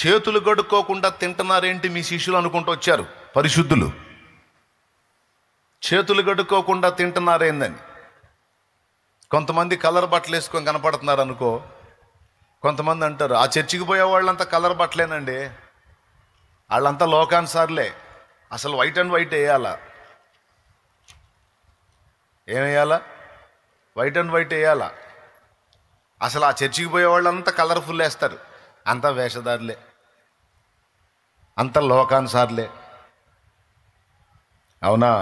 చేతులు కడుక్కోకుండా తింటున్నారేంటి మీ శిష్యులు అనుకుంటూ వచ్చారు పరిశుద్ధులు. చేతులు కడుక్కోకుండా తింటున్నారేందని. కొంతమంది కలర్ బట్టలు వేసుకొని కనపడుతున్నారు అనుకో, కొంతమంది అంటారు ఆ చర్చికి పోయే వాళ్ళంతా కలర్ బట్టలేనండి, వాళ్ళంతా లోకానుసార్లే, అసలు వైట్ అండ్ వైట్ వేయాలా. ఏమేయాలా? వైట్ అండ్ వైట్ వేయాలా. అసలు ఆ చర్చికి పోయే వాళ్ళంతా కలర్ఫుల్ వేస్తారు, అంతా వేషధారులే, అంత లోకానుసార్లే. అవునా?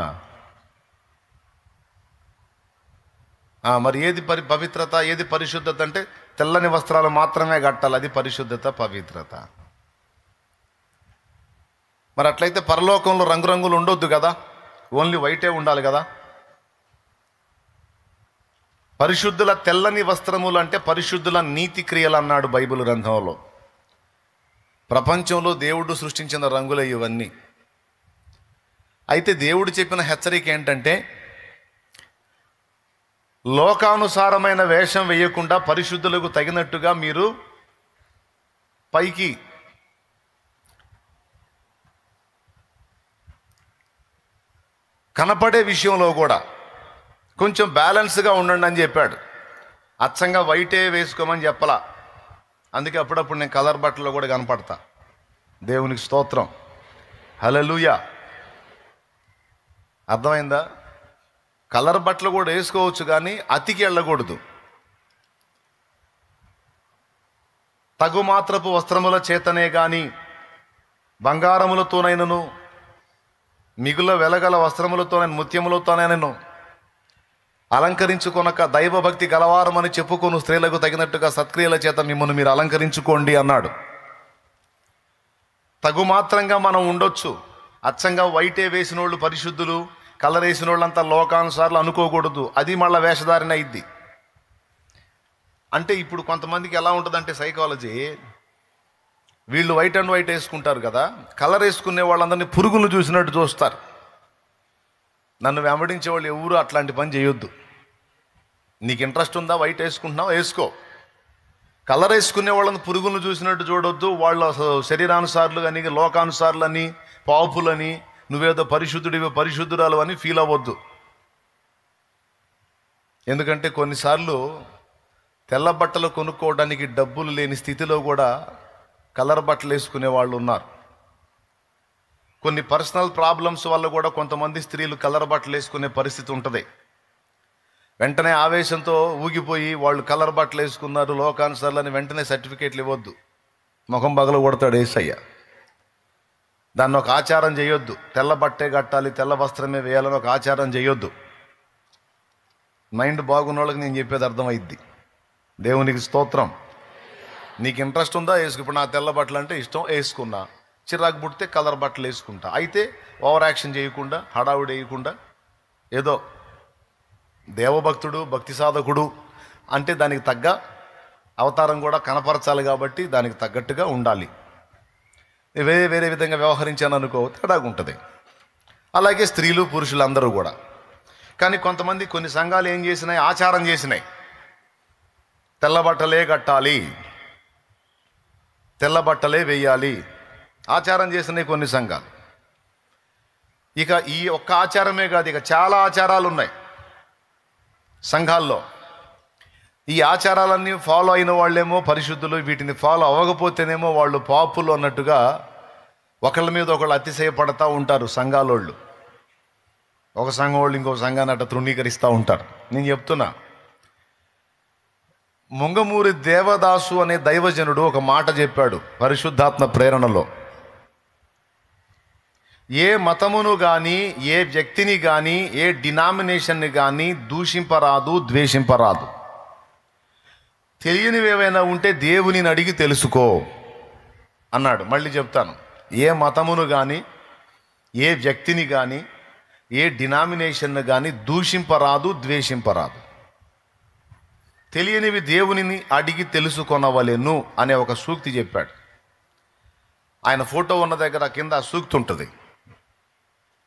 మరి ఏది పవిత్రత, ఏది పరిశుద్ధత అంటే తెల్లని వస్త్రాలు మాత్రమే కట్టాలి, అది పరిశుద్ధత, పవిత్రత. మరి అట్లయితే పరలోకంలో రంగురంగులు ఉండొద్దు కదా, ఓన్లీ వైటే ఉండాలి కదా. పరిశుద్ధుల తెల్లని వస్త్రములు అంటే పరిశుద్ధుల నీతి క్రియలు అన్నాడు బైబిల్ గ్రంథంలో. ప్రపంచంలో దేవుడు సృష్టించిన రంగులే ఇవన్నీ. అయితే దేవుడు చెప్పిన హెచ్చరిక ఏంటంటే లోకానుసారమైన వేషం వేయకుండా పరిశుద్ధులకు తగినట్టుగా మీరు పైకి కనపడే విషయంలో కూడా కొంచెం బ్యాలెన్స్గా ఉండండి అని చెప్పాడు. అచ్చంగా వైటే వేసుకోమని చెప్పలా. అందుకే అప్పుడప్పుడు నేను కలర్ బట్టల్లో కూడా కనపడతా. దేవునికి స్తోత్రం, హల్లెలూయా. అర్థమైందా? కలర్ బట్టలు కూడా వేసుకోవచ్చు, కానీ అతికి వెళ్ళకూడదు. తగుమాత్రపు వస్త్రముల చేతనే గాని బంగారములతోనైనను మిగుల వెలగల వస్త్రములతోనైనా ముత్యములతోనైనను అలంకరించుకొనక దైవభక్తి గలవారమని చెప్పుకొను స్త్రీలకు తగినట్టుగా సత్క్రియల చేత మిమ్మల్ని మీరు అలంకరించుకోండి అన్నాడు. తగుమాత్రంగా మనం ఉండొచ్చు. అచ్చంగా వైటే వేసిన వాళ్ళు పరిశుద్ధులు, కలర్ వేసిన వాళ్ళంతా లోకానుసార్లు అనుకోకూడదు, అది మళ్ళీ వేషధారణ అయింది. అంటే ఇప్పుడు కొంతమందికి ఎలా ఉంటుందంటే సైకాలజీ, వీళ్ళు వైట్ అండ్ వైట్ వేసుకుంటారు కదా, కలర్ వేసుకునే వాళ్ళందరినీ పురుగులు చూసినట్టు చూస్తారు. నన్ను వెంబడించే వాళ్ళు ఎవరు అట్లాంటి పని చేయొద్దు. నీకు ఇంట్రెస్ట్ ఉందా, వైట్ వేసుకుంటున్నావు వేసుకో. కలర్ వేసుకునే వాళ్ళని పురుగులను చూసినట్టు చూడొద్దు. వాళ్ళ శరీరానుసారులు అని, లోకానుసారులని, పాపులని, నువ్వేదో పరిశుద్ధుడివి పరిశుద్ధురాలు అని ఫీల్ అవ్వద్దు. ఎందుకంటే కొన్నిసార్లు తెల్ల బట్టలు కొనుక్కోవడానికి డబ్బులు లేని స్థితిలో కూడా కలర్ బట్టలు వేసుకునే వాళ్ళు ఉన్నారు. కొన్ని పర్సనల్ ప్రాబ్లమ్స్ వల్ల కూడా కొంతమంది స్త్రీలు కలర్ బట్టలు వేసుకునే పరిస్థితి ఉంటుంది. వెంటనే ఆవేశంతో ఊగిపోయి వాళ్ళు కలర్ బట్టలు వేసుకున్నారు లోకానుసార్లని వెంటనే సర్టిఫికేట్లు ఇవ్వద్దు. ముఖం పగలు కొడతాడు యేసయ్య. దాన్ని ఒక ఆచారం చేయొద్దు. తెల్ల బట్టే కట్టాలి, తెల్ల వస్త్రమే వేయాలని ఒక ఆచారం చేయొద్దు. మైండ్ బాగున్న వాళ్ళకి నేను చెప్పేది అర్థమైద్ది. దేవునికి స్తోత్రం. నీకు ఇంట్రెస్ట్ ఉందా వేసుకు. ఇప్పుడు నా తెల్ల బట్టలు అంటే ఇష్టం, వేసుకున్నా. చిరాకు పుడితే కలర్ బట్టలు వేసుకుంటా. అయితే ఓవర్ యాక్షన్ చేయకుండా, హడావుడి వేయకుండా, ఏదో దేవభక్తుడు, భక్తి సాధకుడు అంటే దానికి తగ్గ అవతారం కూడా కనపరచాలి కాబట్టి దానికి తగ్గట్టుగా ఉండాలి. వేరే వేరే విధంగా వ్యవహరించాను అనుకో తేడాగా ఉంటుంది. అలాగే స్త్రీలు పురుషులు అందరూ కూడా. కానీ కొంతమంది కొన్ని సంఘాలు ఏం చేసినాయి, ఆచారం చేసినాయి, తెల్ల బట్టలే కట్టాలి, తెల్ల బట్టలే వేయాలి, ఆచారం చేసినాయి కొన్ని సంఘాలు. ఇక ఈ ఒక్క ఆచారమే కాదు, ఇక చాలా ఆచారాలు ఉన్నాయి సంఘాల్లో. ఈ ఆచారాలన్నీ ఫాలో అయిన వాళ్ళేమో పరిశుద్ధులు, వీటిని ఫాలో అవ్వకపోతేనేమో వాళ్ళు పాపులు అన్నట్టుగా ఒకళ్ళ మీద ఒకళ్ళు అతిశయపడతా ఉంటారు సంఘాలోళ్ళు. ఒక సంఘం వాళ్ళు ఇంకో సంఘాన్ని అట్ట తృణీకరిస్తూ ఉంటారు. నేను చెప్తున్నా, ముంగమూరి దేవదాసు అనే దైవజనుడు ఒక మాట చెప్పాడు పరిశుద్ధాత్మ ప్రేరణలో. ఏ మతమును కానీ, ఏ వ్యక్తిని కానీ, ఏ డినామినేషన్ని కానీ దూషింపరాదు, ద్వేషింపరాదు. తెలియనివి ఏవైనా ఉంటే దేవునిని అడిగి తెలుసుకో అన్నాడు. మళ్ళీ చెప్తాను, ఏ మతమును కానీ, ఏ వ్యక్తిని కానీ, ఏ డినామినేషన్ను కానీ దూషింపరాదు, ద్వేషింపరాదు. తెలియనివి దేవునిని అడిగి తెలుసుకొనవలెను అనే ఒక సూక్తి చెప్పాడు. ఆయన ఫోటో ఉన్న దగ్గర కింద ఆ సూక్తి ఉంటుంది.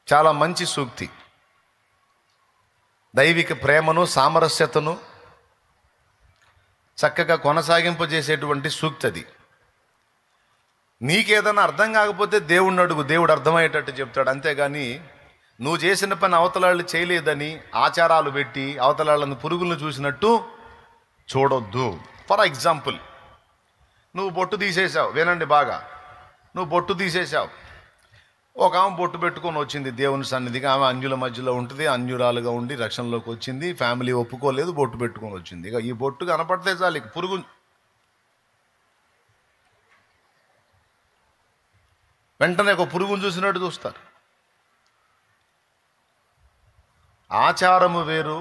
చాలా మంచి సూక్తి. దైవిక ప్రేమను, సామరస్యతను చక్కగా కొనసాగింపజేసేటువంటి సూక్తి అది. నీకేదన్నా అర్థం కాకపోతే దేవుణ్ణి అడుగు, దేవుడు అర్థమయ్యేటట్టు చెప్తాడు. అంతేగాని నువ్వు చేసిన పని అవతలాళ్ళు చేయలేదని ఆచారాలు పెట్టి అవతలాళ్ళని పురుగులను చూసినట్టు చూడొద్దు. ఫర్ ఎగ్జాంపుల్, నువ్వు బొట్టు తీసేసావు, వినండి బాగా, నువ్వు బొట్టు తీసేసావు. ఒక ఆమె బొట్టు పెట్టుకొని వచ్చింది దేవుని సన్నిధికి. ఆమె అన్యుల మధ్యలో ఉంటుంది, అన్యురాలుగా ఉండి రక్షణలోకి వచ్చింది. ఫ్యామిలీ ఒప్పుకోలేదు, బొట్టు పెట్టుకొని వచ్చింది. ఇక ఈ బొట్టు కనపడితే చాలు ఇక పురుగు వెంటనే ఒక పురుగును చూసినట్టు చూస్తారు. ఆచారము వేరు,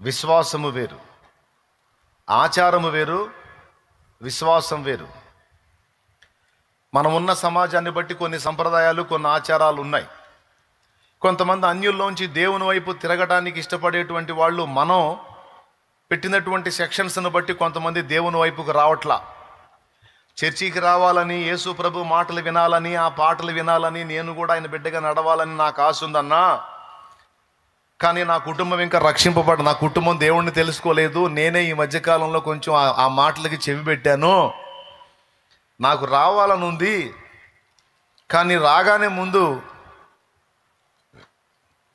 విశ్వాసము వేరు. ఆచారము వేరు, విశ్వాసం వేరు. మనమున్న సమాజాన్ని బట్టి కొన్ని సంప్రదాయాలు, కొన్ని ఆచారాలు ఉన్నాయి. కొంతమంది అన్యుల్లోంచి దేవుని వైపు తిరగడానికి ఇష్టపడేటువంటి వాళ్ళు మనం పెట్టినటువంటి సెక్షన్స్ను బట్టి కొంతమంది దేవుని వైపుకు రావట్లా. చర్చికి రావాలని, యేసు ప్రభు మాటలు వినాలని, ఆ పాటలు వినాలని, నేను కూడా ఆయన బిడ్డగా నడవాలని నాకు ఆశ ఉందన్నా. కానీ నా కుటుంబం ఇంకా రక్షింపబడ, నా కుటుంబం దేవుణ్ణి తెలుసుకోలేదు. నేనే ఈ మధ్యకాలంలో కొంచెం ఆ మాటలకి చెవి పెట్టాను. నాకు రావాలని ఉంది, కానీ రాగానే ముందు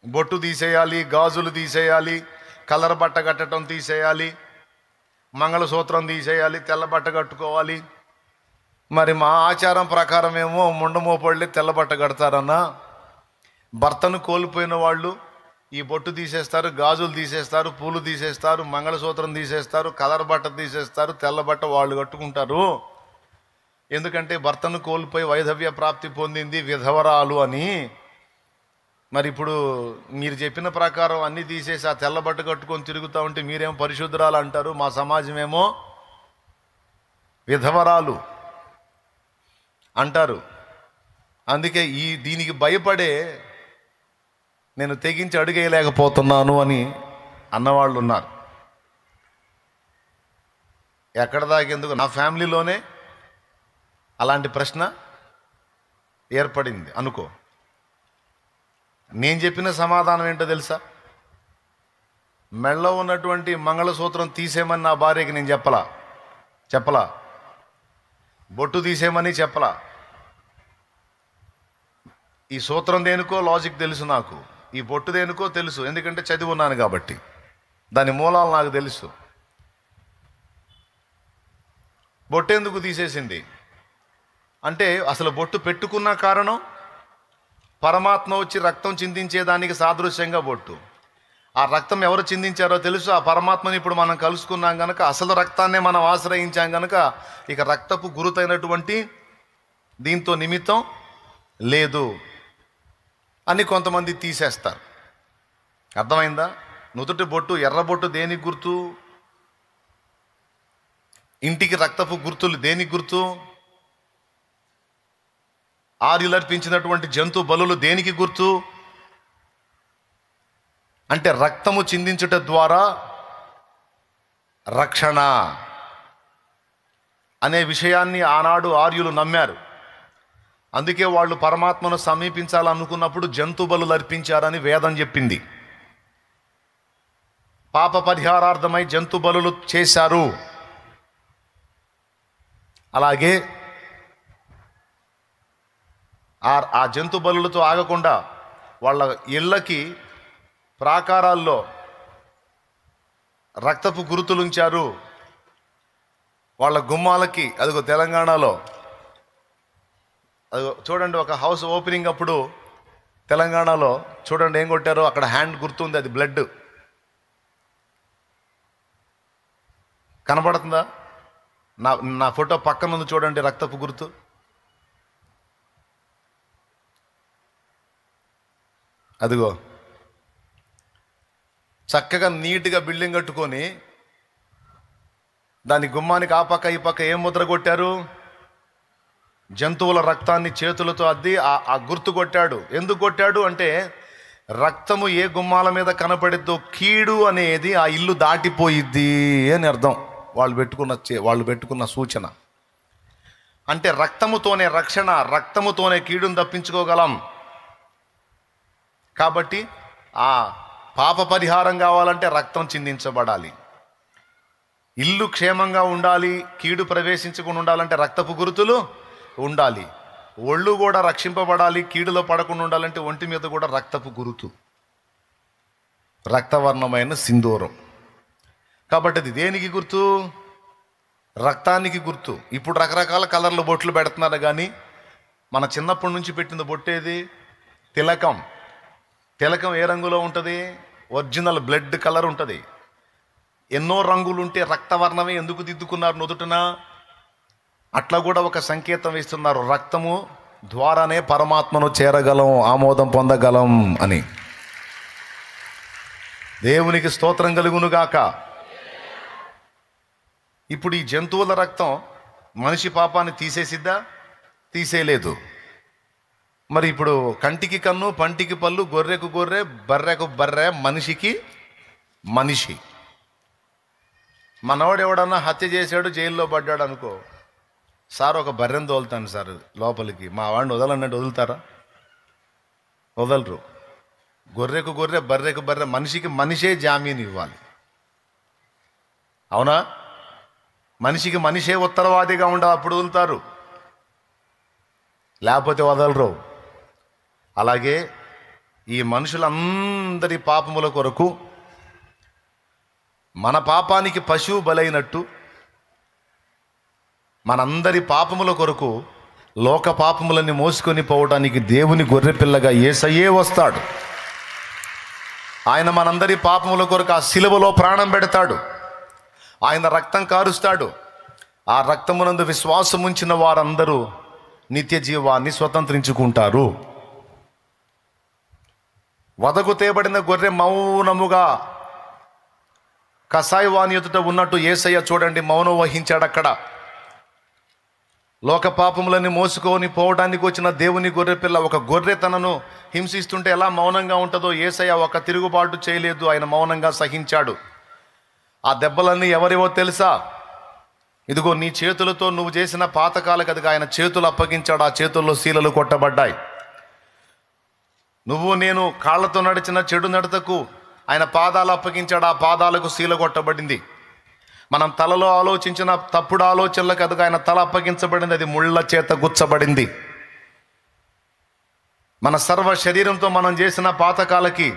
బొట్టు తీసేయాలి, గాజులు తీసేయాలి, కలర్ బట్ట కట్టడం తీసేయాలి, మంగళసూత్రం తీసేయాలి, తెల్ల బట్ట కట్టుకోవాలి. మరి మా ఆచారం ప్రకారం ఏమో ముండమోపళ్ళి తెల్ల బట్ట కడతారన్నా. భర్తను కోల్పోయిన వాళ్ళు ఈ బొట్టు తీసేస్తారు, గాజులు తీసేస్తారు, పూలు తీసేస్తారు, మంగళసూత్రం తీసేస్తారు, కలర్ బట్ట తీసేస్తారు, తెల్ల బట్ట వాళ్ళు కట్టుకుంటారు. ఎందుకంటే భర్తను కోల్పోయి వైధవ్య ప్రాప్తి పొందింది విధవరాలు అని. మరి ఇప్పుడు మీరు చెప్పిన ప్రకారం అన్నీ తీసేసి ఆ తెల్ల బట్ట కట్టుకొని తిరుగుతూ ఉంటే మీరేమో పరిశుద్ధరాలు అంటారు, మా సమాజం ఏమో విధవరాలు అంటారు. అందుకే దీనికి భయపడే నేను తెగించి అడుగేయలేకపోతున్నాను అని అన్నవాళ్ళు ఉన్నారు. ఎక్కడ దాకేందుకు, నా ఫ్యామిలీలోనే అలాంటి ప్రశ్న ఏర్పడింది అనుకో. నేను చెప్పిన సమాధానం ఏంటో తెలుసా? మెళ్ళలో ఉన్నటువంటి మంగళసూత్రం తీసేయమని నా భార్యకి నేను చెప్పలా. బొట్టు తీసేయమని చెప్పలా. ఈ సూత్రం దేనికో లాజిక్ తెలుసు నాకు, ఈ బొట్టు దేనికో తెలుసు, ఎందుకంటే చదివి ఉన్నాను కాబట్టి. దాని మూలాలు నాకు తెలుసు. బొట్టు ఎందుకు తీసేసింది అంటే, అసలు బొట్టు పెట్టుకున్న కారణం పరమాత్మ వచ్చి రక్తం చిందించేదానికి సాదృశ్యంగా బొట్టు. ఆ రక్తం ఎవరు చిందించారో తెలుసు. ఆ పరమాత్మని ఇప్పుడు మనం కలుసుకున్నాం కనుక, అసలు రక్తాన్నే మనం ఆశ్రయించాం కనుక ఇక రక్తపు గురుతైనటువంటి దీంతో నిమిత్తం లేదు అని కొంతమంది తీసేస్తారు. అర్థమైందా? నుదుటి బొట్టు, ఎర్ర బొట్టు దేనికి గుర్తు? ఇంటికి రక్తపు గుర్తులు దేనికి గుర్తు? ఆర్యులర్పించినటువంటి జంతు బలులు దేనికి గుర్తు? అంటే రక్తము చిందించుట ద్వారా రక్షణ అనే విషయాన్ని ఆనాడు ఆర్యులు నమ్మారు. అందుకే వాళ్ళు పరమాత్మను సమీపించాలనుకున్నప్పుడు జంతు బలులు అర్పించారని వేదం చెప్పింది. పాప పరిహారార్థమై జంతు బలులు చేశారు. అలాగే ఆ జంతు బలులతో ఆగకుండా వాళ్ళ ఇళ్ళకి ప్రాకారాల్లో రక్తపు గురుతులుంచారు. వాళ్ళ గుమ్మాలకి, అదిగో తెలంగాణలో అదిగో చూడండి, ఒక హౌస్ ఓపెనింగ్ అప్పుడు తెలంగాణలో చూడండి ఏం కొట్టారో, అక్కడ హ్యాండ్ గుర్తుంది, అది బ్లడ్ కనబడుతుందా? నా ఫోటో పక్కన ఉంది చూడండి, రక్తపు గుర్తు. అదిగో చక్కగా నీట్గా బిల్డింగ్ కట్టుకొని దాని గుమ్మానికి ఆ పక్క ఈ పక్క ఏం ముద్ర కొట్టారు? జంతువుల రక్తాన్ని చేతులతో అద్ది ఆ గుర్తు కొట్టాడు. ఎందుకు కొట్టాడు అంటే, రక్తము ఏ గుమ్మాల మీద కనపడిద్దో కీడు అనేది ఆ ఇల్లు దాటిపోయిద్ది అని అర్థం. వాళ్ళు పెట్టుకున్న సూచన. అంటే రక్తముతోనే రక్షణ, రక్తముతోనే కీడును తప్పించుకోగలం. కాబట్టి ఆ పాప పరిహారం కావాలంటే రక్తం చిందించబడాలి. ఇల్లు క్షేమంగా ఉండాలి, కీడు ప్రవేశించకుండా ఉండాలంటే రక్తపు గురుతులు ఉండాలి. ఒళ్ళు కూడా రక్షింపబడాలి, కీడులో పడకుండా ఉండాలంటే ఒంటి మీద కూడా రక్తపు గురుతు, రక్తవర్ణమైన సింధూరం. కాబట్టి అది దేనికి గుర్తు? రక్తానికి గుర్తు. ఇప్పుడు రకరకాల కలర్లు బొట్లు పెడుతున్నారు, కానీ మన చిన్నప్పటి నుంచి పెట్టిన బొట్టేది తిలకం. తిలకం ఏ రంగులో ఉంటుంది? ఒరిజినల్ బ్లడ్ కలర్ ఉంటుంది. ఎన్నో రంగులు ఉంటే రక్తవర్ణమే ఎందుకు దిద్దుకున్నారు నుదుటన? అట్లా కూడా ఒక సంకేతం ఇస్తున్నారు, రక్తము ద్వారానే పరమాత్మను చేరగలం, ఆమోదం పొందగలం అని. దేవునికి స్తోత్రం కలుగునుగాక. ఇప్పుడు ఈ జంతువుల రక్తం మనిషి పాపాన్ని తీసేసిద్దా? తీసేయలేదు. మరి ఇప్పుడు కంటికి కన్ను, పంటికి పళ్ళు, గొర్రెకు గొర్రె, బర్రెకు బర్రె, మనిషికి మనిషి. మనవాడు ఎవడన్నా హత్య చేశాడు, జైల్లో పడ్డాడు అనుకో, సార్ ఒక బర్రెను తోలుతాను సార్ లోపలికి, మా వాడిని వదలన్నట్టు వదులుతారా? వదలరు. గొర్రెకు గొర్రె, బర్రెకు బర్రె, మనిషికి మనిషే జామీన్ ఇవ్వాలి. అవునా? మనిషికి మనిషే ఉత్తరవాదిగా ఉండాలి, అప్పుడు వదులుతారు, లేకపోతే వదలరు. అలాగే ఈ మనుషులందరి పాపముల కొరకు, మన పాపానికి పశువు బలైనట్టు, మనందరి పాపముల కొరకు లోక పాపములని మోసుకొని పోవడానికి దేవుని గొర్రెపిల్లగా యేసయ్యే వస్తాడు. ఆయన మనందరి పాపముల కొరకు ఆ శిలువలో ప్రాణం పెడతాడు. ఆయన రక్తం కారుస్తాడు. ఆ రక్తమునందు విశ్వాసం ఉంచిన వారందరూ నిత్య జీవాన్ని స్వతంత్రించుకుంటారు. వదకు తేబడిన గొర్రె మౌనముగా కసాయివాని ఎదుట ఉన్నట్టు యేసయ్య చూడండి మౌనం వహించాడు. అక్కడ లోక పాపములని మోసుకొని పోవడానికి వచ్చిన దేవుని గొర్రెపిల్ల, ఒక గొర్రె తనను హింసిస్తుంటే ఎలా మౌనంగా ఉంటుందో, యేసయ్య ఒక తిరుగుబాటు చేయలేదు, ఆయన మౌనంగా సహించాడు. ఆ దెబ్బలన్నీ ఎవరివో తెలుసా? ఇదిగో నీ చేతులతో నువ్వు చేసిన పాతకాలకు అదిగా ఆయన చేతులు అప్పగించాడు. ఆ చేతుల్లో శీలలు కొట్టబడ్డాయి. నువ్వు నేను కాళ్లతో నడిచిన చెడు నడతకు ఆయన పాదాలు అప్పగించాడు. ఆ పాదాలకు శీల కొట్టబడింది. మనం తలలో ఆలోచించిన తప్పుడు ఆలోచనలకు అదిగా ఆయన తల అప్పగించబడింది, అది ముళ్ళ చేత గుచ్చబడింది. మన సర్వ శరీరంతో మనం చేసిన పాతకాలకి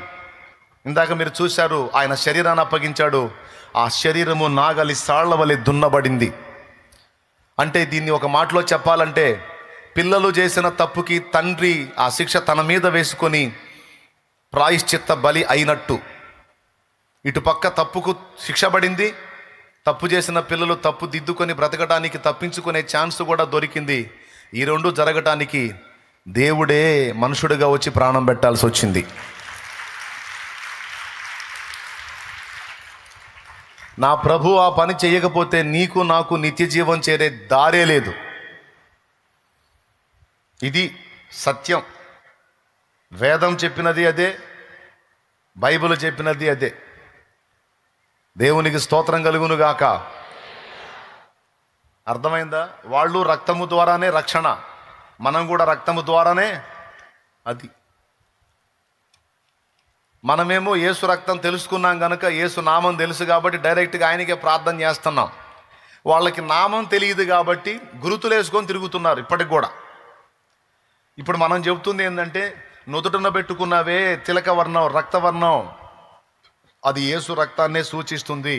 ఇందాక మీరు చూశారు, ఆయన శరీరాన్ని అప్పగించాడు. ఆ శరీరము నాగలి సాళ్ల వలె దున్నబడింది. అంటే దీన్ని ఒక మాటలో చెప్పాలంటే, పిల్లలు చేసిన తప్పుకి తండ్రి ఆ శిక్ష తన మీద వేసుకొని ప్రాయశ్చిత్త బలి అయినట్టు, ఇటుపక్క తప్పుకు శిక్ష పడింది, తప్పు చేసిన పిల్లలు తప్పు దిద్దుకొని బ్రతకడానికి తప్పించుకునే ఛాన్స్ కూడా దొరికింది. ఈ రెండు జరగటానికి దేవుడే మనుషుడిగా వచ్చి ప్రాణం పెట్టాల్సి వచ్చింది. నా ప్రభు ఆ పని చేయకపోతే నీకు నాకు నిత్య జీవం చేరే దారే లేదు. ఇది సత్యం. వేదం చెప్పినది అదే, బైబిల్ చెప్పినది అదే. దేవునికి స్తోత్రం కలుగునుగాక. అర్థమైందా? వాళ్ళు రక్తము ద్వారానే రక్షణ, మనం కూడా రక్తము ద్వారానే. అది మనమేమో యేసు రక్తం తెలుసుకున్నాం కనుక, యేసు నామం తెలుసు కాబట్టి డైరెక్ట్గా ఆయనకే ప్రార్థన చేస్తున్నాం. వాళ్ళకి నామం తెలియదు కాబట్టి గురుతులు వేసుకొని తిరుగుతున్నారు ఇప్పటికి కూడా. ఇప్పుడు మనం చెబుతుంది ఏంటంటే, నుదుటన పెట్టుకున్నవే తిలక వర్ణం, రక్తవర్ణం, అది యేసు రక్తాన్నే సూచిస్తుంది.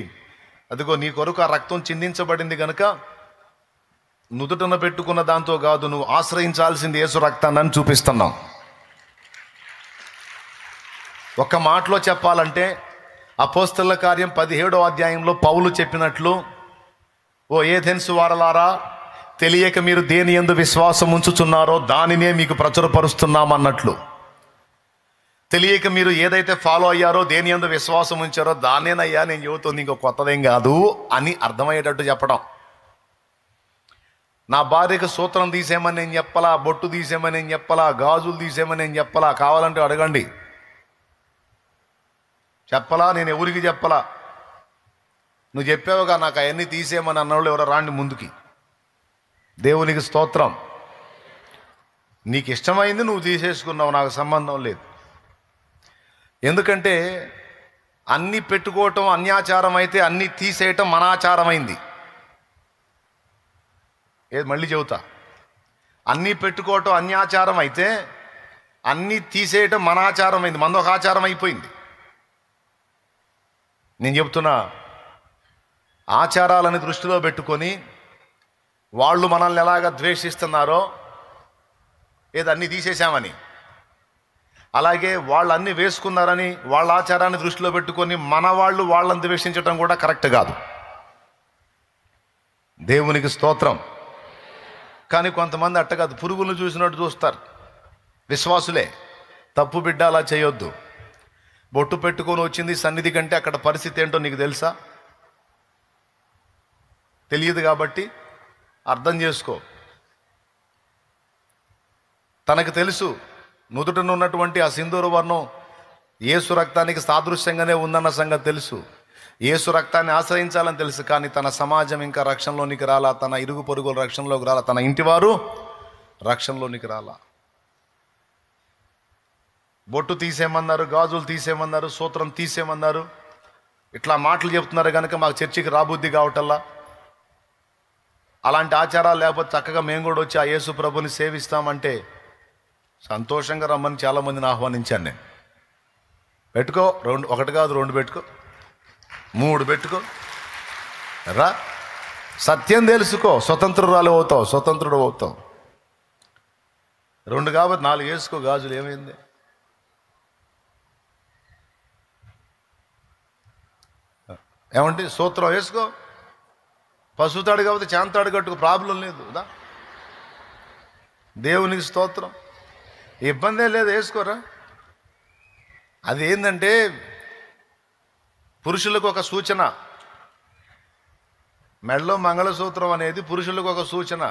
అదిగో నీ కొరకు ఆ రక్తం చిందించబడింది కనుక నుదుటన పెట్టుకున్న దాంతో కాదు, నువ్వు ఆశ్రయించాల్సింది యేసు రక్తాన్ని అని చూపిస్తున్నాం. ఒక్క మాటలో చెప్పాలంటే, అపోస్తలుల కార్యం 17వ అధ్యాయంలో పౌలు చెప్పినట్లు, ఓ ఏథెన్సు వారలారా, తెలియక మీరు దేని యందు విశ్వాసం ఉంచుచున్నారో దానినే మీకు ప్రచురపరుస్తున్నామన్నట్లు, తెలియక మీరు ఏదైతే ఫాలో అయ్యారో, దేని యందు విశ్వాసం ఉంచారో దాన్నేనయ్యా నేను చెబుతుంది, ఇంకో కొత్తదేం కాదు అని అర్థమయ్యేటట్టు చెప్పడం. నా భార్యకు సూత్రం తీసేయమని నేను చెప్పలా, బొట్టు తీసేయమని నేను చెప్పలా, గాజులు తీసేయమని నేను చెప్పలా. కావాలంటే అడగండి, చెప్పలా. నేను ఎవరికి చెప్పలా. నువ్వు చెప్పావుగా నాకు అవన్నీ తీసేయమని అన్నవాళ్ళు ఎవరో రాండి ముందుకి. దేవునికి స్తోత్రం. నీకు ఇష్టమైంది నువ్వు తీసేసుకున్నావు, నాకు సంబంధం లేదు. ఎందుకంటే అన్నీ పెట్టుకోవటం అన్యాచారం అయితే అన్నీ తీసేయటం మన ఆచారమైంది. ఏది మళ్ళీ చెబుతా, అన్నీ పెట్టుకోవటం అన్యాచారం అయితే అన్నీ తీసేయటం మన ఆచారమైంది, మనదొక ఆచారం అయిపోయింది. నేను చెబుతున్నా, ఆచారాలని దృష్టిలో పెట్టుకొని వాళ్ళు మనల్ని ఎలాగ ద్వేషిస్తున్నారో, ఏదో అన్నీ తీసేశామని, అలాగే వాళ్ళు అన్నీ వేసుకున్నారని వాళ్ళ ఆచారాన్ని దృష్టిలో పెట్టుకొని మన వాళ్ళు వాళ్ళని ద్వేషించడం కూడా కరెక్ట్ కాదు. దేవునికి స్తోత్రం. కానీ కొంతమంది అట్ట కాదు, పురుగులను చూసినట్టు చూస్తారు. విశ్వాసులే, తప్పు బిడ్డ, అలా చేయొద్దు. బొట్టు పెట్టుకొని వచ్చింది సన్నిధి కంటే అక్కడ పరిస్థితి ఏంటో నీకు తెలుసా? తెలియదు. కాబట్టి అర్థం చేసుకో. తనకు తెలుసు నుదుటను ఉన్నటువంటి ఆ సింధూర వర్ణం యేసు రక్తానికి సాదృశ్యంగానే ఉందన్న సంగతి తెలుసు. యేసు రక్తాన్ని ఆశ్రయించాలని తెలుసు. కానీ తన సమాజం ఇంకా రక్షణలోనికి రాలా, తన ఇరుగు పొరుగుల రక్షణలోకి రాలా, తన ఇంటివారు రక్షణలోనికి రాలా. బొట్టు తీసేయమన్నారు, గాజులు తీసేయమన్నారు, సూత్రం తీసేయమన్నారు, ఇట్లా మాటలు చెప్తున్నారు కనుక మాకు చర్చికి రాబుద్ధి కావటల్లా. అలాంటి ఆచారాలు లేకపోతే చక్కగా మేము కూడా వచ్చి ఆ యేసు ప్రభుని సేవిస్తామంటే సంతోషంగా రమ్మని చాలామందిని ఆహ్వానించాను నేను. పెట్టుకో, ఒకటి కాదు, 2 పెట్టుకో, 3 పెట్టుకో, రా, సత్యం తెలుసుకో, స్వతంత్రురాలు అవుతావు, స్వతంత్రుడు అవుతావు. 2 కాబట్టి 4 వేసుకో గాజులు, ఏమైంది? ఏమంటే సూత్రం వేసుకో, పసుతాడు కాబట్టి చాంతాడు కట్టుకు, ప్రాబ్లం లేదు. దేవునికి స్తోత్రం, ఇబ్బందే లేదు, వేసుకోరా. అది ఏంటంటే పురుషులకు ఒక సూచన. మెడలో మంగళసూత్రం అనేది పురుషులకు ఒక సూచన,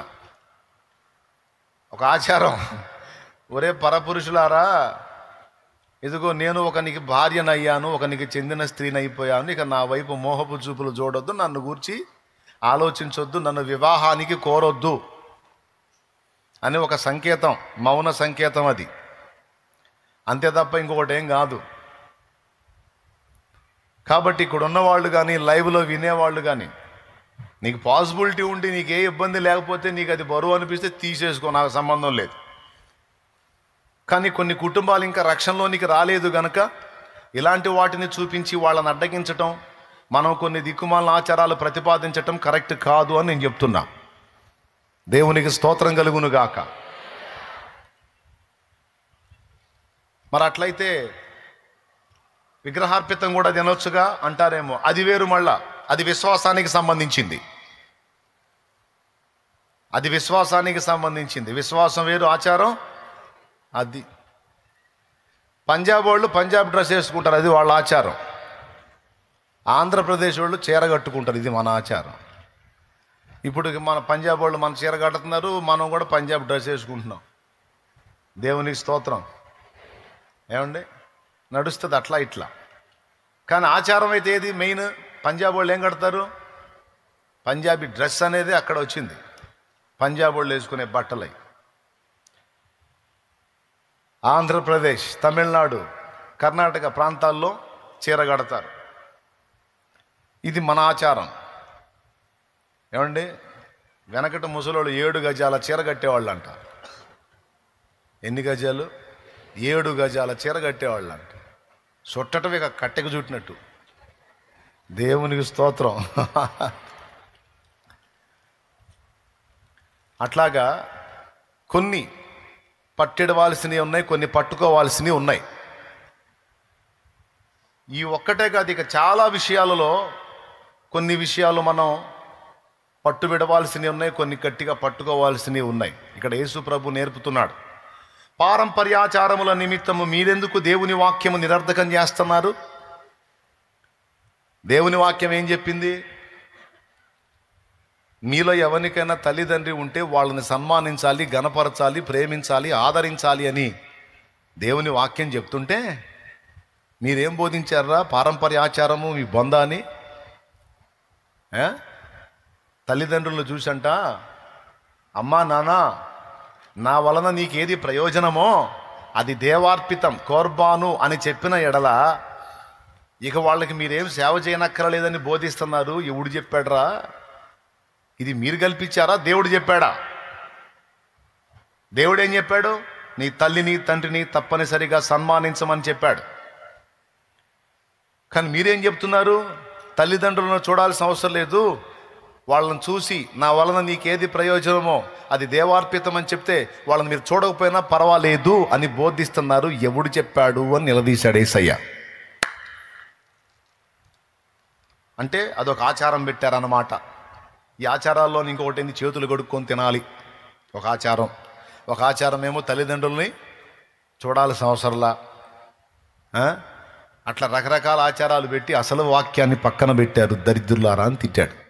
ఒక ఆచారం. ఒరే పరపురుషులారా, ఇదిగో నేను ఒకనికి భార్యనయ్యాను, ఒకనికి చెందిన స్త్రీని అయిపోయాను, ఇక నా వైపు మోహపు చూపులు చూడొద్దు, నన్ను గూర్చి ఆలోచించొద్దు, నన్ను వివాహానికి కోరొద్దు అని ఒక సంకేతం, మౌన సంకేతం అది, అంతే తప్ప ఇంకొకటి ఏం కాదు. కాబట్టి ఇక్కడ ఉన్నవాళ్ళు కానీ లైవ్లో వినేవాళ్ళు కానీ, నీకు పాసిబిలిటీ ఉండి నీకు ఏ ఇబ్బంది లేకపోతే, నీకు అది బరువు అనిపిస్తే తీసేసుకో, నాకు సంబంధం లేదు. కానీ కొన్ని కుటుంబాలు ఇంకా రక్షణలోనికి రాలేదు గనక ఇలాంటి వాటిని చూపించి వాళ్ళని అడ్డగించటం, మనం కొన్ని దిక్కుమాలిన ఆచారాలు ప్రతిపాదించటం కరెక్ట్ కాదు అని నేను చెప్తున్నా. దేవునికి స్తోత్రం కలుగును గాక. మరి అట్లయితే విగ్రహార్పితం కూడా తినొచ్చుగా అంటారేమో, అది వేరు. మళ్ళా అది విశ్వాసానికి సంబంధించింది, అది విశ్వాసానికి సంబంధించింది. విశ్వాసం వేరు, ఆచారం అది. పంజాబ్ వాళ్ళు పంజాబ్ డ్రెస్ వేసుకుంటారు, అది వాళ్ళ ఆచారం. ఆంధ్రప్రదేశ్ వాళ్ళు చీర కట్టుకుంటారు, ఇది మన ఆచారం. ఇప్పుడు మన పంజాబ్ వాళ్ళు మన చీర కట్టుతున్నారు, మనం కూడా పంజాబ్ డ్రెస్ వేసుకుంటున్నాం. దేవునికి స్తోత్రం. ఏమండి, నడుస్తుంది అట్లా ఇట్లా. కానీ ఆచారం అయితే ఏది మెయిన్? పంజాబ్ వాళ్ళు ఏం కడతారు? పంజాబీ డ్రెస్ అనేది అక్కడ వచ్చింది, పంజాబ్ వాళ్ళు వేసుకునే బట్టలై. ఆంధ్రప్రదేశ్, తమిళనాడు, కర్ణాటక ప్రాంతాల్లో చీర కడతారు, ఇది మన ఆచారం. ఏమండి, వెనకట ముసలోళ్ళు 7 గజాల చీర కట్టేవాళ్ళు అంట. ఎన్ని గజాలు? 7 గజాల చీర కట్టేవాళ్ళు అంట. చుట్టటం ఇక కట్టెకు చుట్టినట్టు. దేవునికి స్తోత్రం. అట్లాగా కొన్ని పట్టిడవలసినవి ఉన్నాయి, కొన్ని పట్టుకోవాల్సినవి ఉన్నాయి. ఈ ఒక్కటే కాదు, ఇక చాలా విషయాలలో కొన్ని విషయాలు మనం పట్టు విడవాల్సినవి ఉన్నాయి, కొన్ని గట్టిగా పట్టుకోవాల్సినవి ఉన్నాయి. ఇక్కడ యేసు ప్రభు నేర్పుతున్నాడు, పారంపర్యాచారముల నిమిత్తము మీరెందుకు దేవుని వాక్యము నిరర్ధకం చేస్తున్నారు? దేవుని వాక్యం ఏం చెప్పింది? మీలో ఎవరికైనా తల్లిదండ్రి ఉంటే వాళ్ళని సన్మానించాలి, గణపరచాలి, ప్రేమించాలి, ఆదరించాలి అని దేవుని వాక్యం చెప్తుంటే మీరేం బోధించారా? పారంపర్య ఆచారము మీ బొందాని. తల్లిదండ్రులను చూసంట, అమ్మా నాన్న, నా వలన నీకేది ప్రయోజనమో అది దేవార్పితం, కోర్బాను అని చెప్పిన ఎడల ఇక వాళ్ళకి మీరేం సేవ చేయనక్కర్లేదని బోధిస్తున్నారు. ఎవడు చెప్పాడురా? ఇది మీరు కల్పించారా? దేవుడు చెప్పాడా? దేవుడు ఏం చెప్పాడు? నీ తల్లిని తండ్రిని తప్పనిసరిగా సన్మానించమని చెప్పాడు. కానీ మీరేం చెప్తున్నారు? తల్లిదండ్రులను చూడాల్సిన అవసరం లేదు, వాళ్ళని చూసి నా వలన నీకేది ప్రయోజనమో అది దేవార్పితం అని చెప్తే వాళ్ళని మీరు చూడకపోయినా పర్వాలేదు అని బోధిస్తున్నారు. ఎవడు చెప్పాడు అని నిలదీశాడు యేసయ్య. అంటే అదొక ఆచారం పెట్టారన్నమాట. ఈ ఆచారాల్లో ఇంకొకటి ఏంది? చేతులు కడుక్కొని తినాలి ఒక ఆచారం. ఒక ఆచారం ఏమో తల్లిదండ్రుల్ని చూడాల్సిన అవసరంలా. అట్లా రకరకాల ఆచారాలు పెట్టి అసలు వాక్యాన్ని పక్కన పెట్టారు. దరిద్రులారా అని తిట్టాడు.